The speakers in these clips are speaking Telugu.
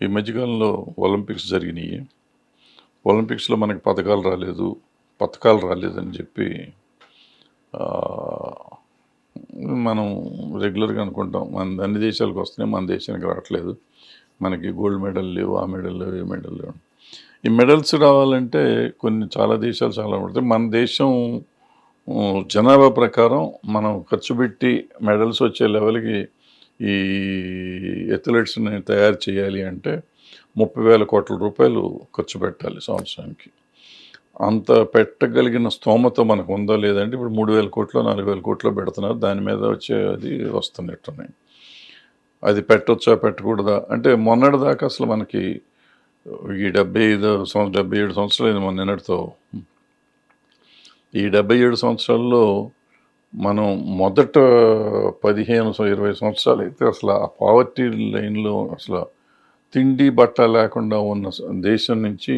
ఈ మధ్యకాలంలో ఒలింపిక్స్ జరిగినాయి. ఒలింపిక్స్‌లో మనకి పతకాలు రాలేదని చెప్పి ఆహ్, మనం రెగ్యులర్‌గా అనుకుంటాం. అన్ని దేశాలకు వస్తున్నాయి. మన దేశానికి రావట్లేదు. మనకి గోల్డ్ మెడల్ లేవు, ఆ మెడల్ లేవు, ఈ మెడల్ లేవు. ఈ మెడల్స్ రావాలంటే చాలా దేశాలు చాలా పడతాయి. మన దేశం జనాభా ప్రకారం మనం ఖర్చు పెట్టి మెడల్స్ వచ్చే లెవెల్‌కి ఈ అథ్లెట్స్‌ని తయారు చేయాలి అంటే 30,000 కోట్ల రూపాయలు ఖర్చు పెట్టాలి సంవత్సరానికి. అంత పెట్టగలిగిన స్తోమత మనకు ఉందా లేదంటే ఇప్పుడు 3,000 కోట్లో 4,000 కోట్లో పెడుతున్నారు. దాని మీద వచ్చేది వస్తున్నట్టున్నాయి. అది పెట్టొచ్చా పెట్టకూడదా అంటే మొన్నటిదాకా అసలు మనకి ఈ 77 సంవత్సరాలు మన నిన్నటితో. ఈ 77 సంవత్సరాల్లో మనం మొదట 15-20 సంవత్సరాలు అయితే అసలు ఆ పావర్టీ లైన్లో అసలు తిండి బట్ట లేకుండా ఉన్న దేశం నుంచి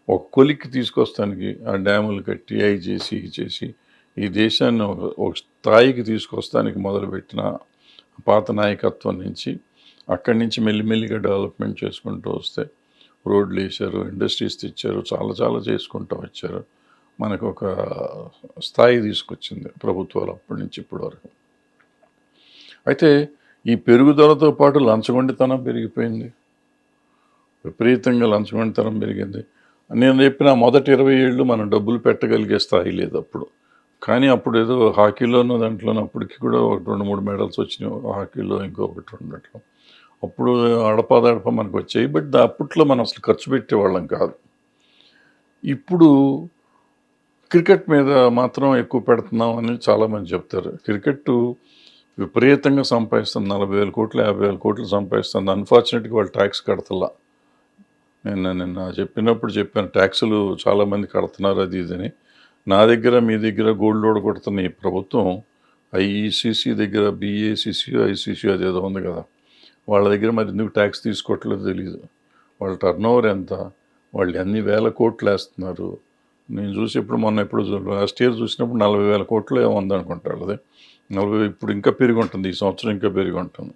ఒక కొలిక్కి తీసుకొస్తానికి ఆ డ్యాములు కట్టి అవి చేసి ఇవి చేసి ఈ దేశాన్ని ఒక స్థాయికి తీసుకొస్తానికి మొదలుపెట్టిన పాత నాయకత్వం నుంచి అక్కడి నుంచి మెల్లిమెల్లిగా డెవలప్మెంట్ చేసుకుంటూ వస్తే రోడ్లు వేశారు, ఇండస్ట్రీస్ తెచ్చారు, చాలా చాలా చేసుకుంటూ వచ్చారు. మనకు ఒక స్థాయి తీసుకొచ్చింది ప్రభుత్వాలు అప్పటి నుంచి ఇప్పటి వరకు. అయితే ఈ పెరుగుదలతో పాటు లంచగొండితనం పెరిగిపోయింది. విపరీతంగా లంచగొండితనం పెరిగింది. నేను చెప్పిన మొదటి 20 ఏళ్ళు మనం డబ్బులు పెట్టగలిగే స్థాయి లేదు అప్పుడు. కానీ అప్పుడు ఏదో హాకీలోనూ దాంట్లోనూ అప్పటికి కూడా ఒక 2-3 మెడల్స్ వచ్చినాయి హాకీలో, ఇంకొకటి రెండట్లో. అప్పుడు అడపాదడప మనకు వచ్చాయి. బట్ అప్పట్లో మనం అసలు ఖర్చు పెట్టేవాళ్ళం కాదు. ఇప్పుడు క్రికెట్ మీద మాత్రం ఎక్కువ పెడుతున్నాం అని చాలామంది చెప్తారు. క్రికెట్ విపరీతంగా సంపాదిస్తుంది. 40,000 కోట్లు 50,000 కోట్లు సంపాదిస్తుంది. అన్ఫార్చునేట్గా వాళ్ళు ట్యాక్స్ కడతలా. నిన్న చెప్పాను ట్యాక్సులు చాలామంది కడుతున్నారు అది ఇదని. నా దగ్గర మీ దగ్గర గోల్డ్ లోడ్ కొడుతున్న ఈ ప్రభుత్వం ఐఈసీసీ దగ్గర బీఏసీసీ ఐసీసీ అదేదో ఉంది కదా, వాళ్ళ దగ్గర మరి ఎందుకు ట్యాక్స్ తీసుకోవట్లేదు తెలియదు. వాళ్ళ టర్న్ ఓవర్ ఎంత, వాళ్ళు ఎన్ని వేల కోట్లు వేస్తున్నారు. నేను చూసి ఎప్పుడు లాస్ట్ ఇయర్ చూసినప్పుడు 40,000 కోట్లు ఏమో ఉందనుకుంటారు. అదే 40 ఇప్పుడు ఇంకా పెరిగి ఉంటుంది, ఈ సంవత్సరం ఇంకా పెరిగి ఉంటుంది.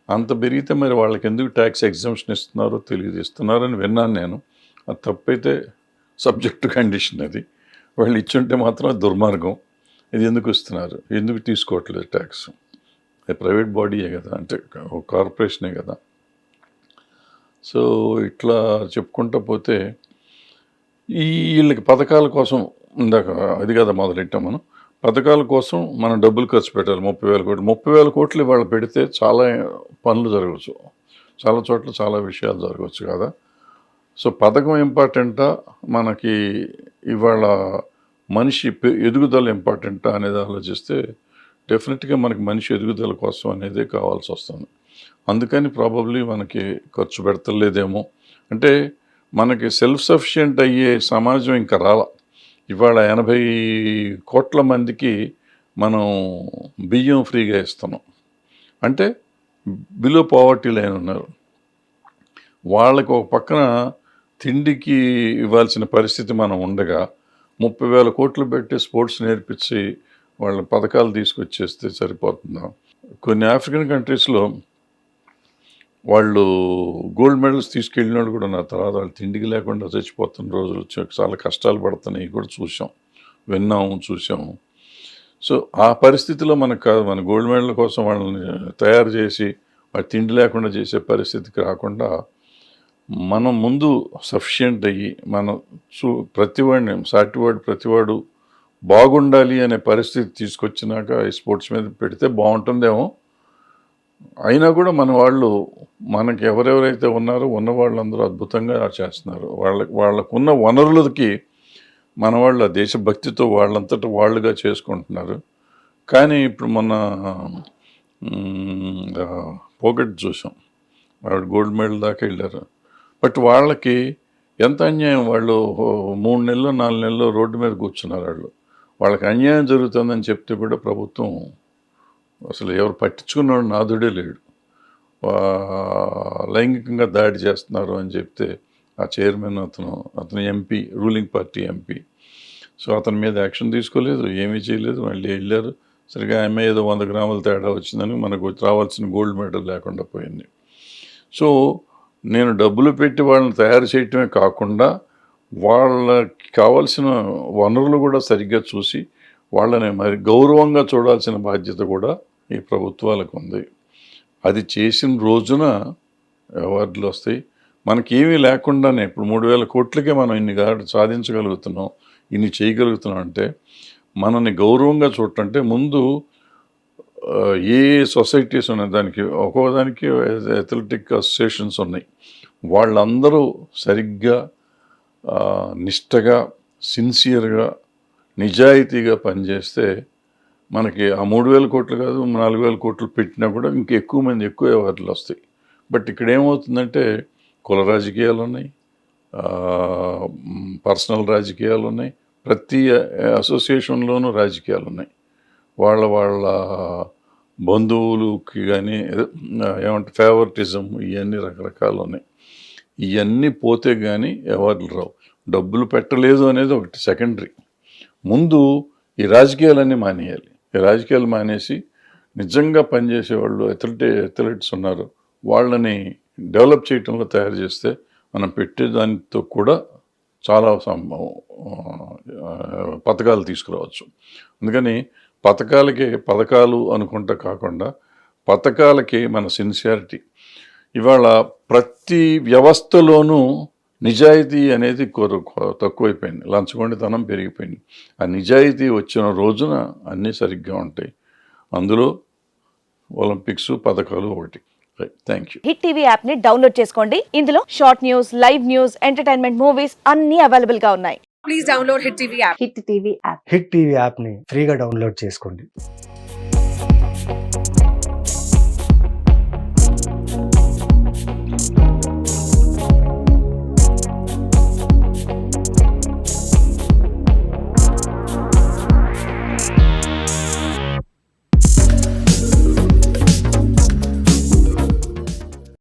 అంత పెరిగితే మరి వాళ్ళకి ఎందుకు ట్యాక్స్ ఎగ్జంప్షన్ ఇస్తున్నారో తెలియదు. ఇస్తున్నారని విన్నాను నేను. అది తప్పైతే సబ్జెక్టు కండిషన్ అది. వాళ్ళు ఇచ్చుంటే మాత్రం దుర్మార్గం. ఇది ఎందుకు ఇస్తున్నారు, ఎందుకు తీసుకోవట్లేదు ట్యాక్స్? అది ప్రైవేట్ బాడీయే కదా, అంటే ఒక కార్పొరేషనే కదా. సో ఇట్లా చెప్పుకుంటూ పోతే వీళ్ళకి పథకాల కోసం ఇందాక అది కదా మొదలెట్టాం మనం. పథకాల కోసం మనం డబ్బులు ఖర్చు పెట్టాలి. 30,000 కోట్లు 30,000 కోట్లు ఇవాళ పెడితే చాలా పనులు జరగవచ్చు, చాలా చోట్ల చాలా విషయాలు జరగవచ్చు కదా. సో పథకం ఇంపార్టెంటా, మనకి ఇవాళ మనిషి ఎదుగుదల ఇంపార్టెంటా అనేది ఆలోచిస్తే డెఫినెట్గా మనకి మనిషి ఎదుగుదల కోసం అనేదే కావాల్సి వస్తుంది. అందుకని ప్రాబబ్లీ మనకి ఖర్చు పెడతలేదేమో. అంటే మనకి సెల్ఫ్ సఫిషియెంట్ అయ్యే సమాజం ఇంకా రాల. ఇవాళ 80 కోట్ల మందికి మనం బియ్యం ఫ్రీగా ఇస్తున్నాం. అంటే బిలో పావర్టీ లైన్ ఉన్నారు. వాళ్ళకి ఒక పక్కన తిండికి ఇవ్వాల్సిన పరిస్థితి మనం ఉండగా 30,000 కోట్లు పెట్టి స్పోర్ట్స్ నేర్పించి వాళ్ళ పథకాలు తీసుకొచ్చేస్తే సరిపోతుందా? కొన్ని ఆఫ్రికన్ కంట్రీస్లో వాళ్ళు గోల్డ్ మెడల్స్ తీసుకెళ్ళిన వాళ్ళు కూడా ఉన్నారు. తర్వాత వాళ్ళు తిండికి లేకుండా చచ్చిపోతున్న రోజులు చాలా కష్టాలు పడుతున్నాయి కూడా విన్నాము చూసాము. సో ఆ పరిస్థితిలో మనకు కాదు, మన గోల్డ్ మెడల్ కోసం వాళ్ళని తయారు చేసి వాళ్ళు తిండి లేకుండా చేసే పరిస్థితికి రాకుండా మనం ముందు సఫిషియెంట్ అయ్యి మనం ప్రతివాడు బాగుండాలి అనే పరిస్థితి తీసుకొచ్చినాక ఈ స్పోర్ట్స్ మీద పెడితే బాగుంటుందేమో. అయినా కూడా మన వాళ్ళు మనకి ఎవరెవరైతే ఉన్నారో ఉన్న వాళ్ళందరూ అద్భుతంగా చేస్తున్నారు. వాళ్ళకున్న వనరులకి మన వాళ్ళ దేశభక్తితో వాళ్ళంతటా వాళ్ళుగా చేసుకుంటున్నారు. కానీ ఇప్పుడు మొన్న పోగొట్ చూసాం, ఆవిడ గోల్డ్ మెడల్ దాకా వెళ్ళారు. బట్ వాళ్ళకి ఎంత అన్యాయం. వాళ్ళు 3 నెలలు 4 నెలలు రోడ్డు మీద కూర్చున్నారు. వాళ్ళకి అన్యాయం జరుగుతుందని చెప్తే కూడా ప్రభుత్వం అసలు ఎవరు పట్టించుకున్నాడు నాదుడే లేడు. లైంగికంగా దాడి చేస్తున్నారు అని చెప్తే ఆ చైర్మన్ అతను MP, ruling party MP. So అతని మీద యాక్షన్ తీసుకోలేదు, ఏమీ చేయలేదు. మళ్ళీ వెళ్ళారు. సరిగా ఆమె ఏదో 100 గ్రాముల తేడా వచ్చిందని మనకు రావాల్సిన గోల్డ్ మెడల్ లేకుండా పోయింది. సో నేను డబ్బులు పెట్టి వాళ్ళని తయారు చేయటమే కాకుండా వాళ్ళకి కావాల్సిన వనరులు కూడా సరిగ్గా చూసి వాళ్ళని మరి గౌరవంగా చూడాల్సిన బాధ్యత కూడా ఈ ప్రభుత్వాలకు ఉంది. అది చేసిన రోజున అవార్డులు వస్తాయి. మనకేమీ లేకుండానే ఇప్పుడు 3,000 కోట్లకే మనం ఇన్ని సాధించగలుగుతున్నాం, ఇన్ని చేయగలుగుతున్నాం అంటే మనని గౌరవంగా చూడటంటే ముందు ఏ సొసైటీస్ ఉన్నాయి, దానికి ఒక్కోదానికి అథ్లెటిక్ అసోసియేషన్స్ ఉన్నాయి. వాళ్ళందరూ సరిగ్గా నిష్టగా సిన్సియర్గా నిజాయితీగా పనిచేస్తే మనకి ఆ 3,000 కోట్లు కాదు 4,000 కోట్లు పెట్టినా కూడా ఇంకెక్కువ మంది ఎక్కువ అవార్డులు వస్తాయి. బట్ ఇక్కడ ఏమవుతుందంటే కుల రాజకీయాలు ఉన్నాయి, పర్సనల్ రాజకీయాలు ఉన్నాయి, ప్రతి అసోసియేషన్లోనూ రాజకీయాలు ఉన్నాయి. వాళ్ళ బంధువులకి కానీ ఏమంటే ఫేవరెటిజం ఇవన్నీ రకరకాలు ఉన్నాయి. ఇవన్నీ పోతే కానీ అవార్డులు రావు. డబ్బులు పెట్టలేదు అనేది ఒకటి సెకండరీ. ముందు ఈ రాజకీయాలన్నీ మానేయాలి. ఈ రాజకీయాలు మానేసి నిజంగా పనిచేసేవాళ్ళు అథ్లెట్స్ ఉన్నారు, వాళ్ళని డెవలప్ చేయటంలో తయారు చేస్తే మనం పెట్టేదానితో కూడా చాలా పథకాలు తీసుకురావచ్చు. అందుకని పథకాలు అనుకుంటా కాకుండా పథకాలకి మన సిన్సియారిటీ. ఇవాళ ప్రతి వ్యవస్థలోనూ నిజాయితీ అనేది తక్కువైపోయింది, లంచగొండితనం పెరిగిపోయింది. ఆ నిజాయితీ వచ్చిన రోజున అన్నీ సరిగ్గా ఉంటాయి. అందులో ఒలింపిక్స్ పథకాలు ఒకటి. Right, thank you. Hit TV app ని డౌన్లోడ్ చేసుకోండి. ఇందులో short news, live news, entertainment movies అన్ని అవైలబుల్ గా ఉన్నాయి. Please download Hit TV app. Hit TV app. Hit TV యాప్ని ఫ్రీగా డౌన్లోడ్ చేసుకోండి.